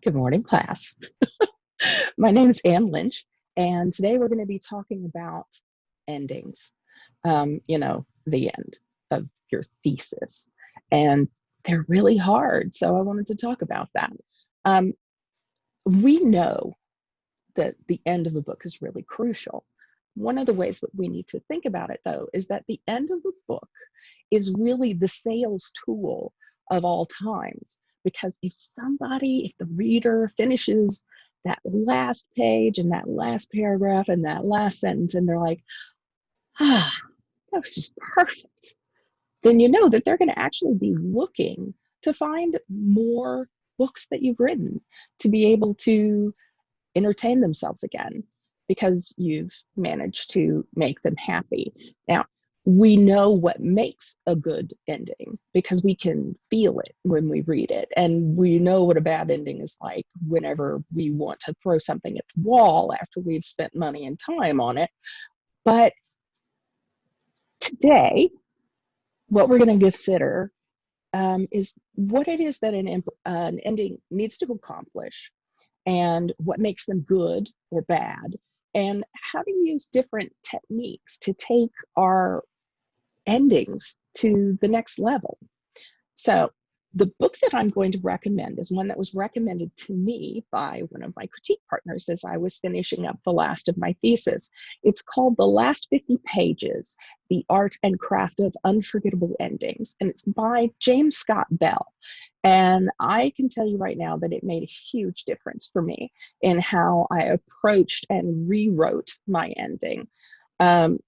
Good morning, class. My name is Lynch, and today we're going to be talking about endings. The end of your thesis. And they're really hard, so I wanted to talk about that. Um, we know that the end of a book is really crucial. One of the ways that we need to think about it, though, is that the end of the book is really the sales tool of all times. Because if the reader finishes that last page and that last paragraph and that last sentence, and they're like, that was just perfect, then you know that they're going to actually be looking to find more books that you've written to be able to entertain themselves again because you've managed to make them happy. Now, we know what makes a good ending because we can feel it when we read it. And we know what a bad ending is like whenever we want to throw something at the wall after we've spent money and time on it. But today, what we're going to consider is what it is that an ending needs to accomplish and what makes them good or bad, and how to use different techniques to take our endings to the next level. So, the book that I'm going to recommend is one that was recommended to me by one of my critique partners as I was finishing up the last of my thesis. It's called The Last 50 Pages, The Art and Craft of Unforgettable Endings, and it's by James Scott Bell. And I can tell you right now that it made a huge difference for me in how I approached and rewrote my ending. Um,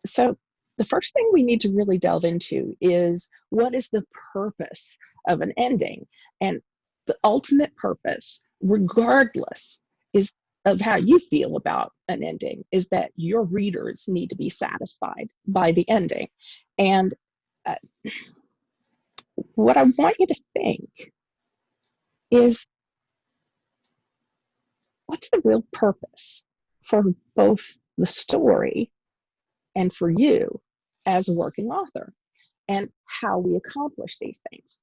so the first thing we need to really delve into is what is the purpose of an ending? And the ultimate purpose, regardless is of how you feel about an ending, is that your readers need to be satisfied by the ending. And uh, what I want you to think is, what's the real purpose for both the story and for you as a working author, and how we accomplish these things?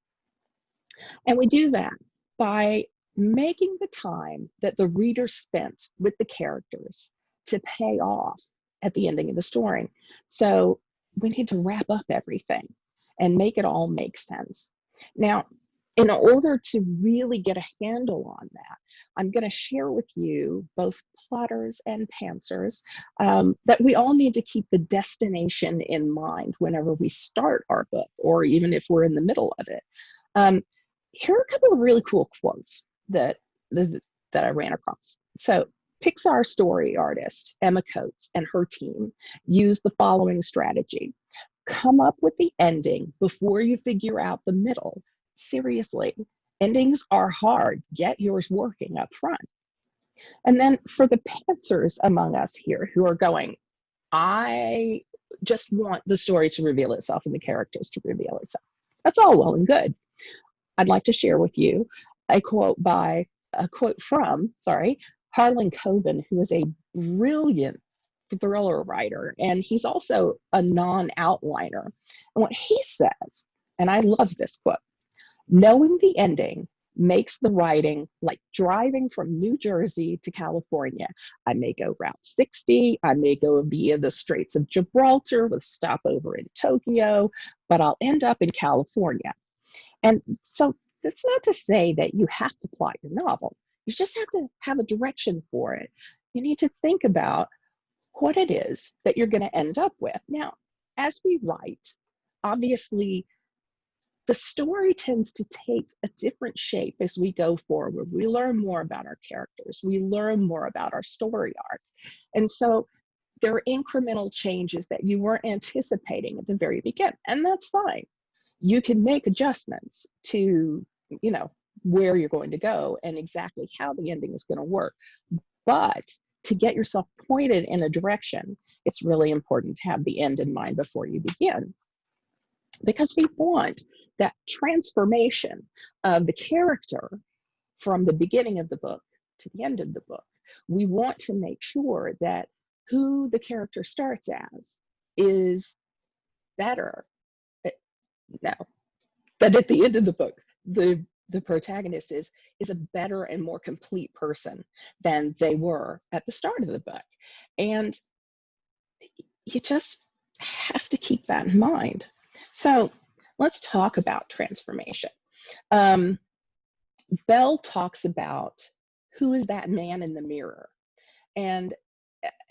And we do that by making the time that the reader spent with the characters to pay off at the ending of the story. So we need to wrap up everything and make it all make sense. Now, in order to really get a handle on that, I'm going to share with you, both plotters and pantsers, that we all need to keep the destination in mind whenever we start our book, or even if we're in the middle of it. Um, Here are a couple of really cool quotes that I ran across. So, Pixar story artist Emma Coates and her team used the following strategy: come up with the ending before you figure out the middle. Seriously, endings are hard. Get yours working up front. And then for the pantsers among us here who are going, I just want the story to reveal itself and the characters to reveal itself. That's all well and good. I'd like to share with you a quote from Harlan Coben, who is a brilliant thriller writer, and he's also a non-outliner. And what he says, and I love this quote: knowing the ending makes the writing like driving from New Jersey to California. I may go Route 60, I may go via the Straits of Gibraltar with stopover in Tokyo, but I'll end up in California. And so that's not to say that you have to plot your novel. You just have to have a direction for it. You need to think about what it is that you're going to end up with. Now, as we write, obviously, the story tends to take a different shape as we go forward. We learn more about our characters, we learn more about our story arc. And so there are incremental changes that you weren't anticipating at the very beginning, and that's fine. You can make adjustments to, where you're going to go and exactly how the ending is going to work. But to get yourself pointed in a direction, it's really important to have the end in mind before you begin, because we want that transformation of the character from the beginning of the book to the end of the book. We want to make sure that who the character starts as is better. No, that at the end of the book, the the protagonist is a better and more complete person than they were at the start of the book. And you just have to keep that in mind. So let's talk about transformation. Bell talks about who is that man in the mirror, and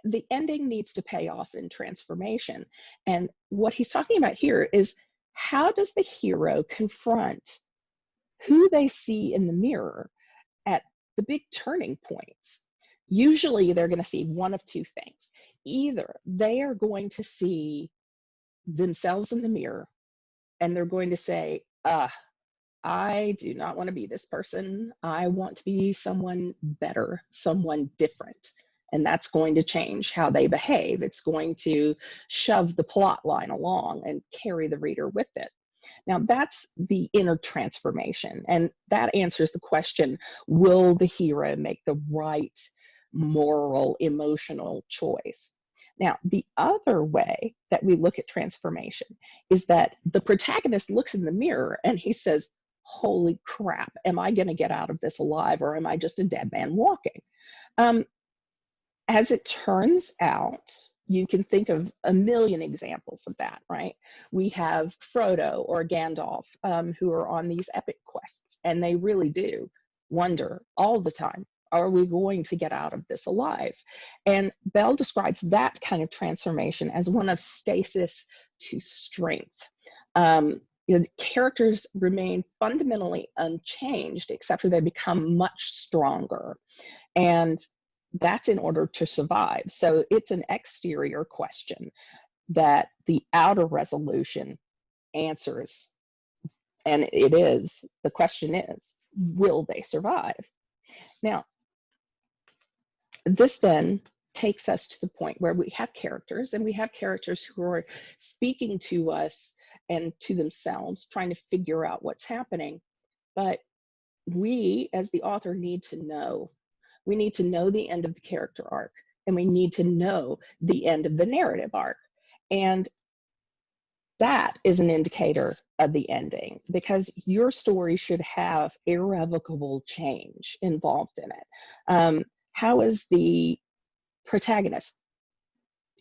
the ending needs to pay off in transformation. And what he's talking about here is, how does the hero confront who they see in the mirror at the big turning points? Usually they're going to see one of two things. Either they are going to see themselves in the mirror and they're going to say, I do not want to be this person. I want to be someone better, someone different. And that's going to change how they behave. It's going to shove the plot line along and carry the reader with it. Now, that's the inner transformation. And that answers the question, will the hero make the right moral, emotional choice? Now, the other way that we look at transformation is that the protagonist looks in the mirror and he says, holy crap, am I going to get out of this alive, or am I just a dead man walking? As it turns out, you can think of a million examples of that, right? We have Frodo or Gandalf who are on these epic quests, and they really do wonder all the time, are we going to get out of this alive? And Bell describes that kind of transformation as one of stasis to strength. The characters remain fundamentally unchanged, except for they become much stronger. And that's in order to survive. So it's an exterior question that the outer resolution answers. And the question is, will they survive? Now, this then takes us to the point where we have characters, and we have characters who are speaking to us and to themselves, trying to figure out what's happening. But we, as the author, need to know. We need to know the end of the character arc, and we need to know the end of the narrative arc. And that is an indicator of the ending, because your story should have irrevocable change involved in it. How is the protagonist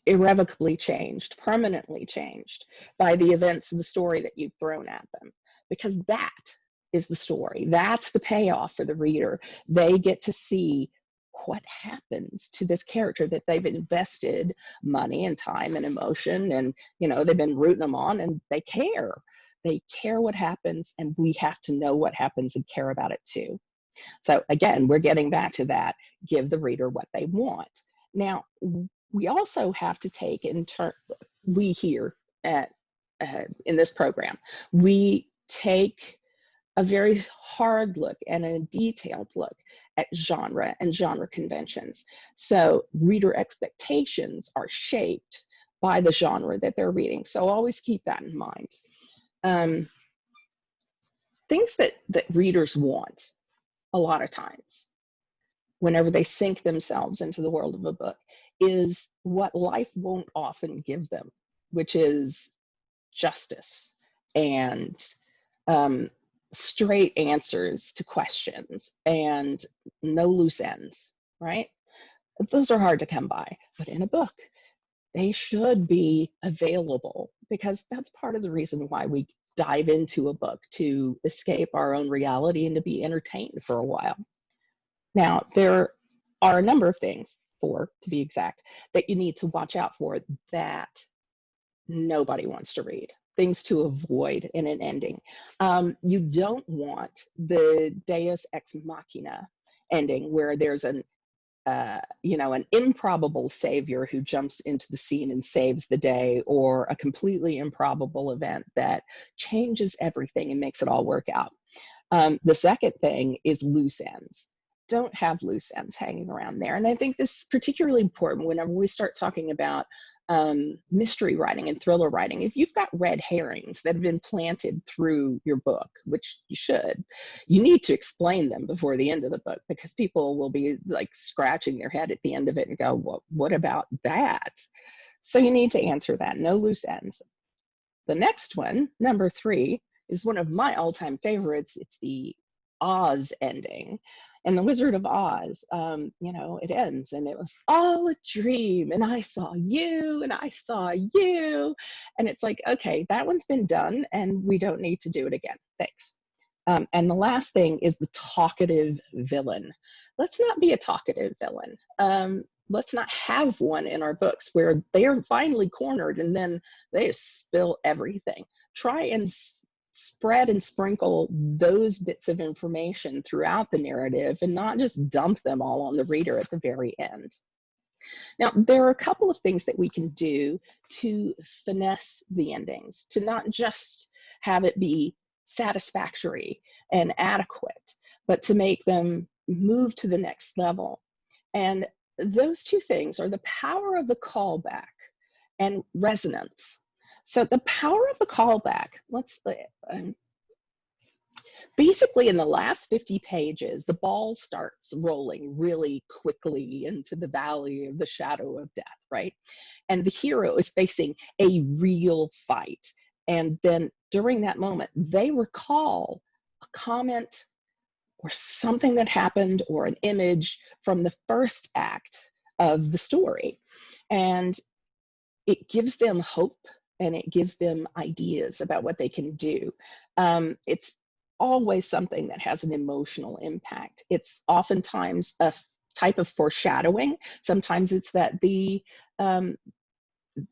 irrevocably changed, permanently changed by the events of the story that you've thrown at them? Because that is the story. That's the payoff for the reader. They get to see what happens to this character that they've invested money and time and emotion, and they've been rooting them on, and they care. They care what happens, and we have to know what happens and care about it too. So again, we're getting back to that, give the reader what they want. Now, we also have to take we here at in this program, we take a very hard look and a detailed look at genre and genre conventions. So reader expectations are shaped by the genre that they're reading. So always keep that in mind. Things that readers want a lot of times, whenever they sink themselves into the world of a book, is what life won't often give them, which is justice and straight answers to questions and no loose ends, right? Those are hard to come by, but in a book, they should be available, because that's part of the reason why we dive into a book, to escape our own reality and to be entertained for a while. Now, there are a number of things, 4 to be exact, that you need to watch out for that nobody wants to read. Things to avoid in an ending. You don't want the Deus ex machina ending, where there's an improbable savior who jumps into the scene and saves the day, or a completely improbable event that changes everything and makes it all work out. The second thing is loose ends. Don't have loose ends hanging around there. And I think this is particularly important whenever we start talking about mystery writing and thriller writing. If you've got red herrings that have been planted through your book, which you should, you need to explain them before the end of the book, because people will be like scratching their head at the end of it and go, well, what about that? So you need to answer that. No loose ends. The next one, number 3, is one of my all-time favorites. It's the Oz ending. And The Wizard of Oz, it ends and it was all a dream. And I saw you and I saw you. And it's like, okay, that one's been done and we don't need to do it again. Thanks. And the last thing is the talkative villain. Let's not be a talkative villain. Let's not have one in our books where they are finally cornered and then they spill everything. Try and spread and sprinkle those bits of information throughout the narrative and not just dump them all on the reader at the very end. Now, there are a couple of things that we can do to finesse the endings, to not just have it be satisfactory and adequate, but to make them move to the next level. And those two things are the power of the callback and resonance. So the power of the callback, basically in the last 50 pages, the ball starts rolling really quickly into the valley of the shadow of death, right? And the hero is facing a real fight. And then during that moment, they recall a comment or something that happened or an image from the first act of the story. And it gives them hope and it gives them ideas about what they can do. It's always something that has an emotional impact. It's oftentimes a type of foreshadowing. Sometimes it's that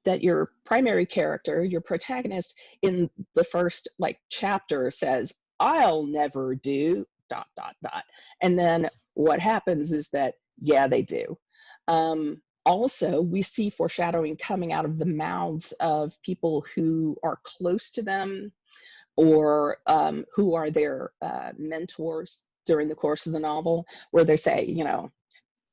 that your primary character, your protagonist in the first chapter says, "I'll never do ... And then what happens is that, yeah, they do. Also, we see foreshadowing coming out of the mouths of people who are close to them or who are their mentors during the course of the novel, where they say,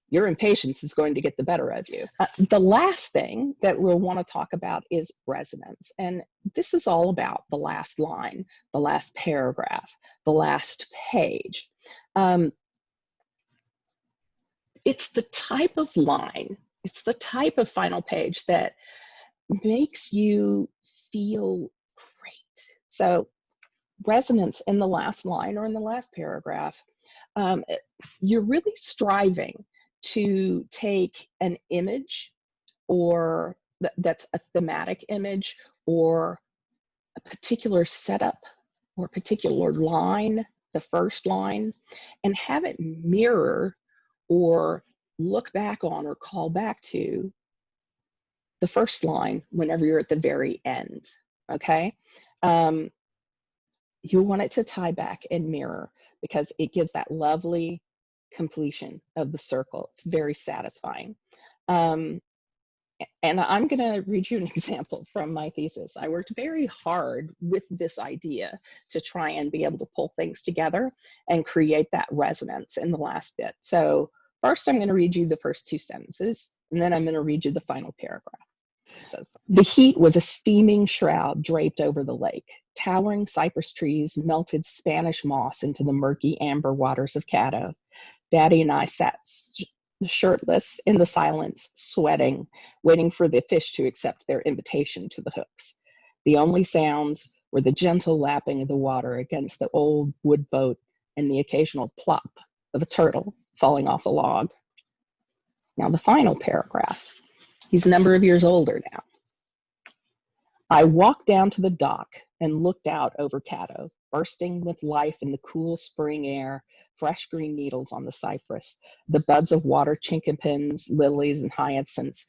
your impatience is going to get the better of you. The last thing that we'll want to talk about is resonance. And this is all about the last line, the last paragraph, the last page. It's the type of line, it's the type of final page that makes you feel great. So resonance in the last line or in the last paragraph, you're really striving to take an image or that's a thematic image or a particular setup or particular line, the first line, and have it mirror or look back on or call back to the first line whenever you're at the very end, okay? You want it to tie back and mirror because it gives that lovely completion of the circle. It's very satisfying. And I'm going to read you an example from my thesis. I worked very hard with this idea to try and be able to pull things together and create that resonance in the last bit. So first, I'm going to read you the first two sentences, and then I'm going to read you the final paragraph. So, the heat was a steaming shroud draped over the lake. Towering cypress trees melted Spanish moss into the murky amber waters of Caddo. Daddy and I sat shirtless in the silence, sweating, waiting for the fish to accept their invitation to the hooks. The only sounds were the gentle lapping of the water against the old wood boat and the occasional plop of a turtle falling off a log. Now the final paragraph. He's a number of years older now. I walked down to the dock and looked out over Caddo, bursting with life in the cool spring air, fresh green needles on the cypress, the buds of water chinkapins, lilies, and hyacinths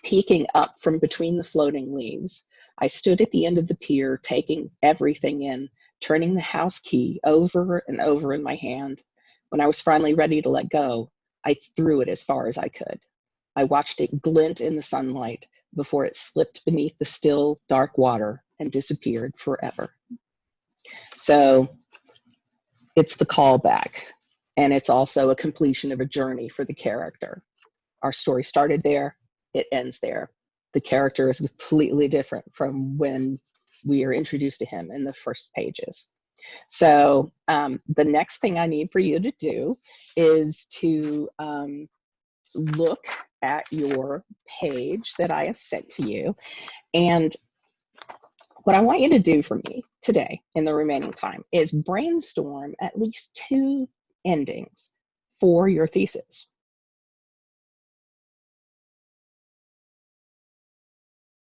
peeking up from between the floating leaves. I stood at the end of the pier, taking everything in, turning the house key over and over in my hand. When I was finally ready to let go, I threw it as far as I could. I watched it glint in the sunlight before it slipped beneath the still, dark water and disappeared forever. So it's the callback, and it's also a completion of a journey for the character. Our story started there, it ends there. The character is completely different from when we are introduced to him in the first pages. So the next thing I need for you to do is to look at your page that I have sent to you. And what I want you to do for me today in the remaining time is brainstorm at least two endings for your thesis.